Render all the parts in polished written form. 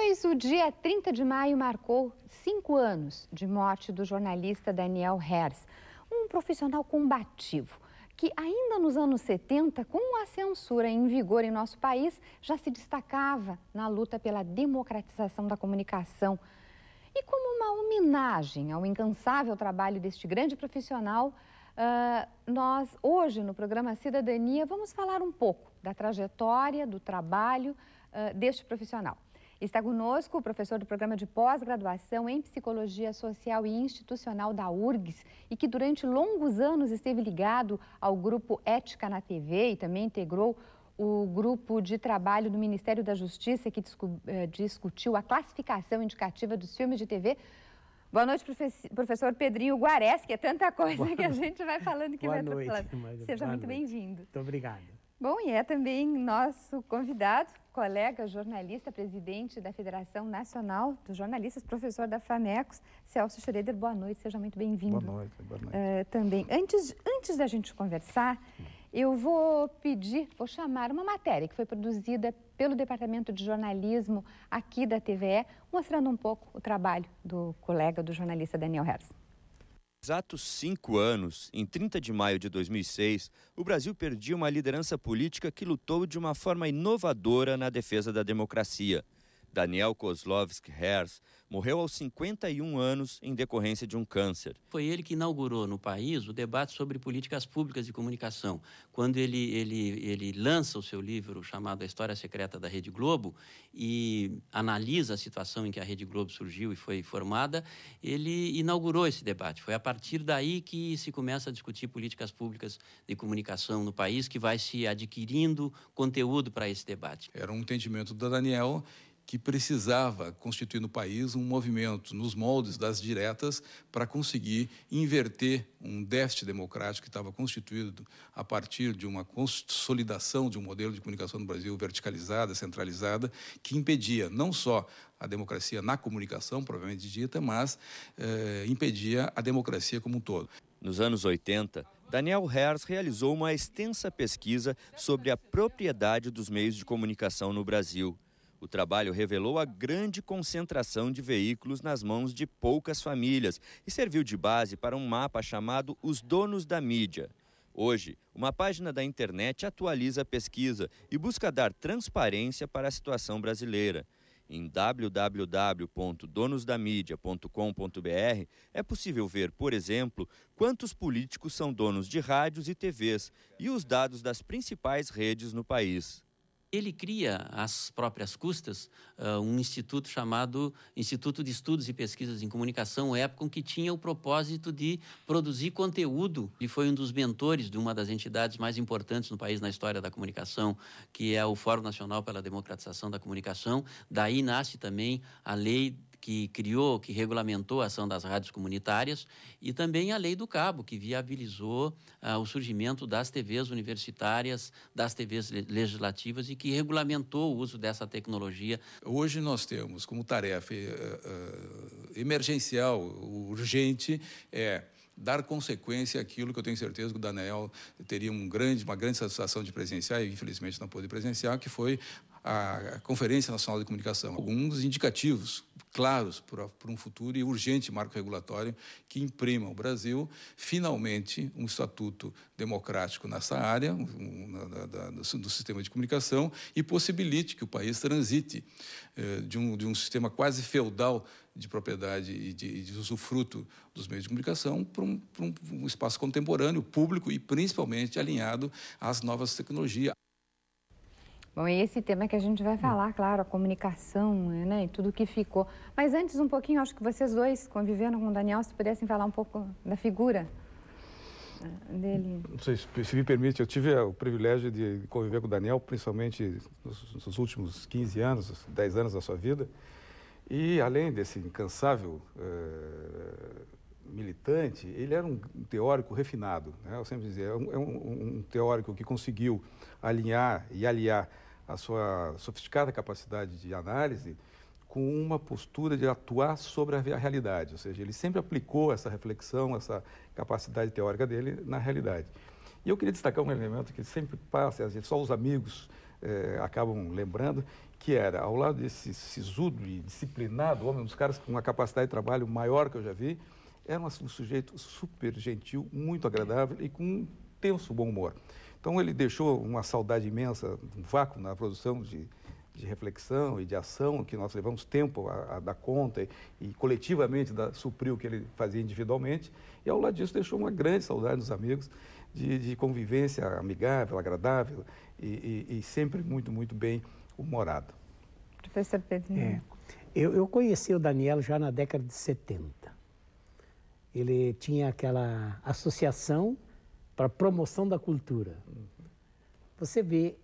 Pois o dia 30 de maio marcou 5 anos de morte do jornalista Daniel Hersz, um profissional combativo que ainda nos anos 70, com a censura em vigor em nosso país, já se destacava na luta pela democratização da comunicação. E como uma homenagem ao incansável trabalho deste grande profissional, nós hoje no programa Cidadania vamos falar um pouco da trajetória, do trabalho deste profissional. Está conosco o professor do programa de pós-graduação em Psicologia Social e Institucional da URGS e que durante longos anos esteve ligado ao grupo Ética na TV e também integrou o grupo de trabalho do Ministério da Justiça que discutiu a classificação indicativa dos filmes de TV. Boa noite, professor Pedrinho Guares, que é tanta coisa que a gente vai falando que vai falando. Seja muito bem-vindo. Muito obrigado. Bom, e é também nosso convidado, colega, jornalista, presidente da Federação Nacional dos Jornalistas, professor da FAMECOS, Celso Schroeder. Boa noite, seja muito bem-vindo. Boa noite, boa noite. Também, antes da gente conversar, eu vou chamar uma matéria que foi produzida pelo Departamento de Jornalismo aqui da TVE, mostrando um pouco o trabalho do colega, do jornalista Daniel Hersz. Exatos 5 anos, em 30 de maio de 2006, o Brasil perdia uma liderança política que lutou de uma forma inovadora na defesa da democracia. Daniel Kozlowski Hersz morreu aos 51 anos em decorrência de um câncer. Foi ele que inaugurou no país o debate sobre políticas públicas de comunicação. Quando ele lança o seu livro chamado A História Secreta da Rede Globo e analisa a situação em que a Rede Globo surgiu e foi formada, ele inaugurou esse debate. Foi a partir daí que se começa a discutir políticas públicas de comunicação no país, que vai se adquirindo conteúdo para esse debate. Era um entendimento do Daniel que precisava constituir no país um movimento nos moldes das diretas para conseguir inverter um déficit democrático que estava constituído a partir de uma consolidação de um modelo de comunicação no Brasil verticalizada, centralizada, que impedia não só a democracia na comunicação, provavelmente dita, mas impedia a democracia como um todo. Nos anos 80, Daniel Hersz realizou uma extensa pesquisa sobre a propriedade dos meios de comunicação no Brasil. O trabalho revelou a grande concentração de veículos nas mãos de poucas famílias e serviu de base para um mapa chamado Os Donos da Mídia. Hoje, uma página da internet atualiza a pesquisa e busca dar transparência para a situação brasileira. Em www.donosdamídia.com.br é possível ver, por exemplo, quantos políticos são donos de rádios e TVs e os dados das principais redes no país. Ele cria, às próprias custas, um instituto chamado Instituto de Estudos e Pesquisas em Comunicação, Epcom, que tinha o propósito de produzir conteúdo. Ele foi um dos mentores de uma das entidades mais importantes no país na história da comunicação, que é o Fórum Nacional pela Democratização da Comunicação. Daí nasce também a lei que criou, que regulamentou a ação das rádios comunitárias e também a Lei do Cabo, que viabilizou o surgimento das TVs universitárias, das TVs legislativas e que regulamentou o uso dessa tecnologia. Hoje nós temos como tarefa emergencial, urgente, dar consequência àquilo que eu tenho certeza que o Daniel teria uma grande satisfação de presenciar, e infelizmente não pôde presenciar, que foi a Conferência Nacional de Comunicação. Alguns indicativos claros para um futuro e urgente marco regulatório que imprima ao Brasil, finalmente, um estatuto democrático nessa área do sistema de comunicação e possibilite que o país transite de um sistema quase feudal de propriedade e de usufruto dos meios de comunicação para um espaço contemporâneo, público e principalmente alinhado às novas tecnologias. Bom, é esse tema que a gente vai falar, claro, a comunicação, né, e tudo que ficou. Mas antes, um pouquinho, acho que vocês dois conviveram com o Daniel, se pudessem falar um pouco da figura dele. Não sei, se me permite, eu tive o privilégio de conviver com o Daniel, principalmente nos últimos 15 anos, 10 anos da sua vida. E, além desse incansável militante, ele era um teórico refinado, né? Eu sempre dizia, um teórico que conseguiu alinhar e aliar a sua sofisticada capacidade de análise com uma postura de atuar sobre a realidade, ou seja, ele sempre aplicou essa reflexão, essa capacidade teórica dele na realidade. E eu queria destacar um elemento que sempre passa, só os amigos acabam lembrando, que era, ao lado desse sisudo e disciplinado homem, um dos caras com uma capacidade de trabalho maior que eu já vi, era um sujeito super gentil, muito agradável e com um tenso bom humor. Então ele deixou uma saudade imensa, um vácuo na produção de reflexão e de ação, que nós levamos tempo a dar conta e coletivamente suprir o que ele fazia individualmente. E ao lado disso deixou uma grande saudade dos amigos, de convivência amigável, agradável e sempre muito, muito bem humorado. Professor Pedrinho. Eu conheci o Daniel já na década de 70. Ele tinha aquela associação para a promoção da cultura. Você vê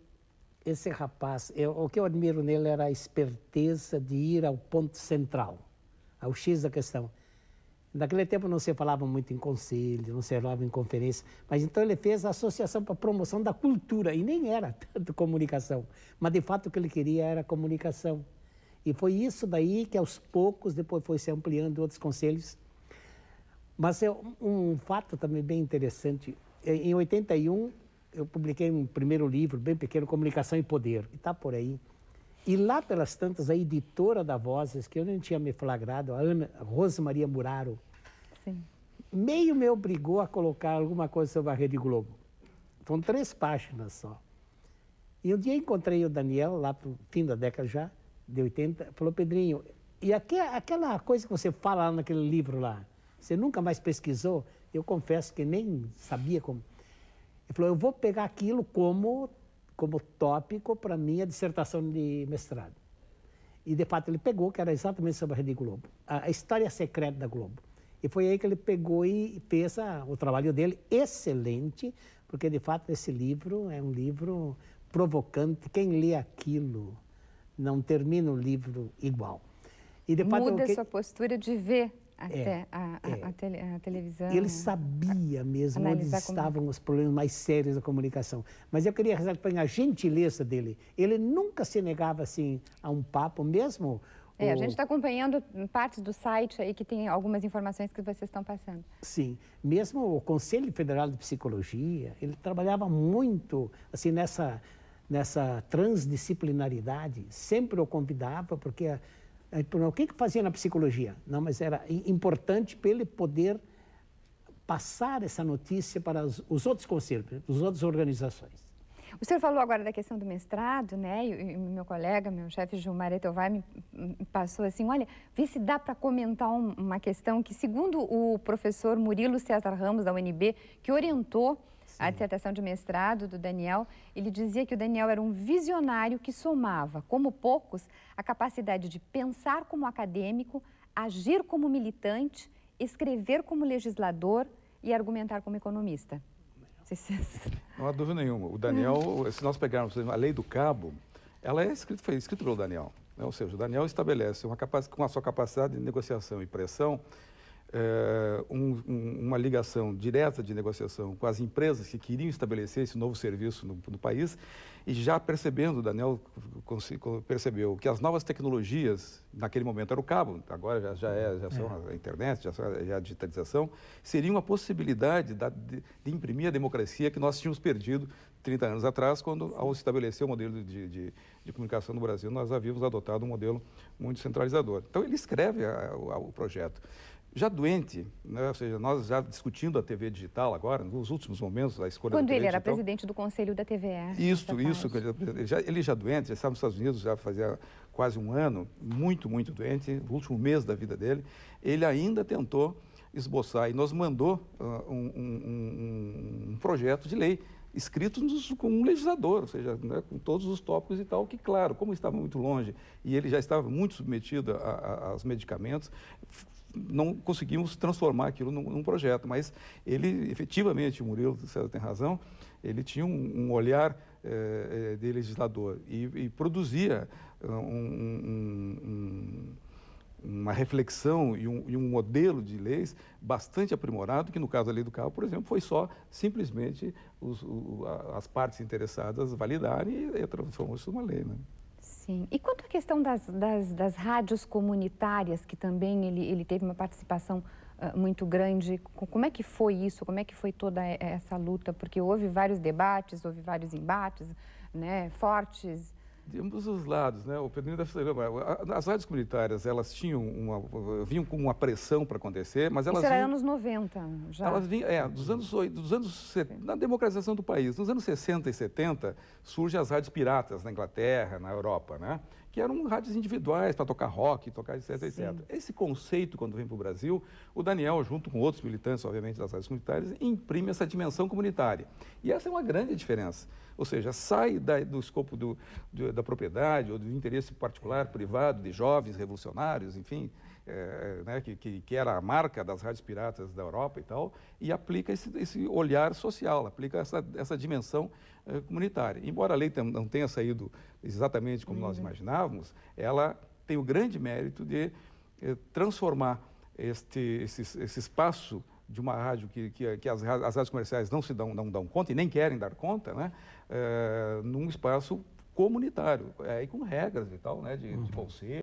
esse rapaz, o que eu admiro nele era a esperteza de ir ao ponto central, ao X da questão. Naquele tempo não se falava muito em conselho, não se falava em conferência, mas então ele fez a Associação para a Promoção da Cultura, e nem era tanto comunicação, mas de fato o que ele queria era comunicação. E foi isso daí que aos poucos depois foi se ampliando outros conselhos. Mas um fato também bem interessante, em 81 eu publiquei um primeiro livro, bem pequeno, Comunicação e Poder, que está por aí. E lá pelas tantas, a editora da Vozes, que eu nem tinha me flagrado, a Rosa Maria Muraro, Sim. meio me obrigou a colocar alguma coisa sobre a Rede Globo. São 3 páginas só. E um dia encontrei o Daniel, lá para o fim da década já, de 80, falou, Pedrinho, e aquela coisa que você fala lá naquele livro lá, você nunca mais pesquisou? Eu confesso que nem sabia como. Ele falou, eu vou pegar aquilo como tópico para a minha dissertação de mestrado. E, de fato, ele pegou, que era exatamente sobre a Rede Globo, a história secreta da Globo. E foi aí que ele pegou e fez o trabalho dele, excelente, porque, de fato, esse livro é um livro provocante. Quem lê aquilo não termina o livro igual. E, de fato, muda a sua postura de ver até a televisão. Ele sabia mesmo onde estavam os problemas mais sérios da comunicação. Mas eu queria ressaltar a gentileza dele. Ele nunca se negava assim a um papo, mesmo... A gente está acompanhando partes do site aí que tem algumas informações que vocês estão passando. Sim, mesmo o Conselho Federal de Psicologia, ele trabalhava muito assim nessa transdisciplinaridade. Sempre o convidava, porque... O que fazia na psicologia? Não, mas era importante para ele poder passar essa notícia para os outros conselhos, as outras organizações. O senhor falou agora da questão do mestrado, né? E meu colega, meu chefe Gilmar Etelvai me passou assim, olha, vê se dá para comentar uma questão que, segundo o professor Murilo César Ramos, da UNB, que orientou a dissertação de mestrado do Daniel, ele dizia que o Daniel era um visionário que somava, como poucos, a capacidade de pensar como acadêmico, agir como militante, escrever como legislador e argumentar como economista. Não há dúvida nenhuma. O Daniel, se nós pegarmos a Lei do Cabo, ela foi escrita pelo Daniel, né? Ou seja, o Daniel estabelece com a sua capacidade de negociação e pressão, uma ligação direta de negociação com as empresas que queriam estabelecer esse novo serviço no país, e já percebendo, o Daniel percebeu que as novas tecnologias, naquele momento era o cabo, agora já são a internet, já é a digitalização, seria uma possibilidade de imprimir a democracia que nós tínhamos perdido 30 anos atrás, quando, ao estabelecer o modelo de comunicação no Brasil, nós havíamos adotado um modelo muito centralizador. Então, ele escreve o projeto. Já doente, né, ou seja, nós já discutindo a TV digital agora, nos últimos momentos da escolha da TV digital. Quando ele era presidente do Conselho da TVE. Isso, ele já doente, já estava nos Estados Unidos, já fazia quase um ano, muito, muito doente, o último mês da vida dele, ele ainda tentou esboçar e nos mandou um projeto de lei, escrito com um legislador, ou seja, né, com todos os tópicos e tal, que, claro, como estava muito longe e ele já estava muito submetido aos medicamentos, não conseguimos transformar aquilo num projeto, mas ele, efetivamente, o Murilo César tem razão, ele tinha um olhar de legislador e produzia uma reflexão e um modelo de leis bastante aprimorado, que no caso da Lei do Cabo, por exemplo, foi só simplesmente as partes interessadas validarem e transformou-se numa lei, né? Sim. E quanto à questão das rádios comunitárias, que também ele teve uma participação muito grande. Como é que foi isso? Como é que foi toda essa luta? Porque houve vários debates, houve vários embates, né, fortes. De ambos os lados, né? O Pedrinho deve saber. As rádios comunitárias, elas vinham com uma pressão para acontecer, mas elas Isso era anos 90 já. Elas vinham, na democratização do país. Nos anos 60 e 70, surgem as rádios piratas na Inglaterra, na Europa, né? Que eram rádios individuais para tocar rock, tocar etc, etc. Esse conceito, quando vem para o Brasil, o Daniel, junto com outros militantes, obviamente, das rádios comunitárias, imprime essa dimensão comunitária. E essa é uma grande diferença. Ou seja, sai do escopo da propriedade ou do interesse particular, privado, de jovens revolucionários, enfim, né, que era a marca das rádios piratas da Europa e tal, e aplica esse olhar social, aplica essa dimensão comunitária. Embora a lei não tenha saído exatamente como nós imaginávamos, ela tem o grande mérito de transformar esse espaço de uma rádio que as rádios comerciais não dão conta e nem querem dar conta, né, num espaço comunitário, com regras e tal, né, de conselho.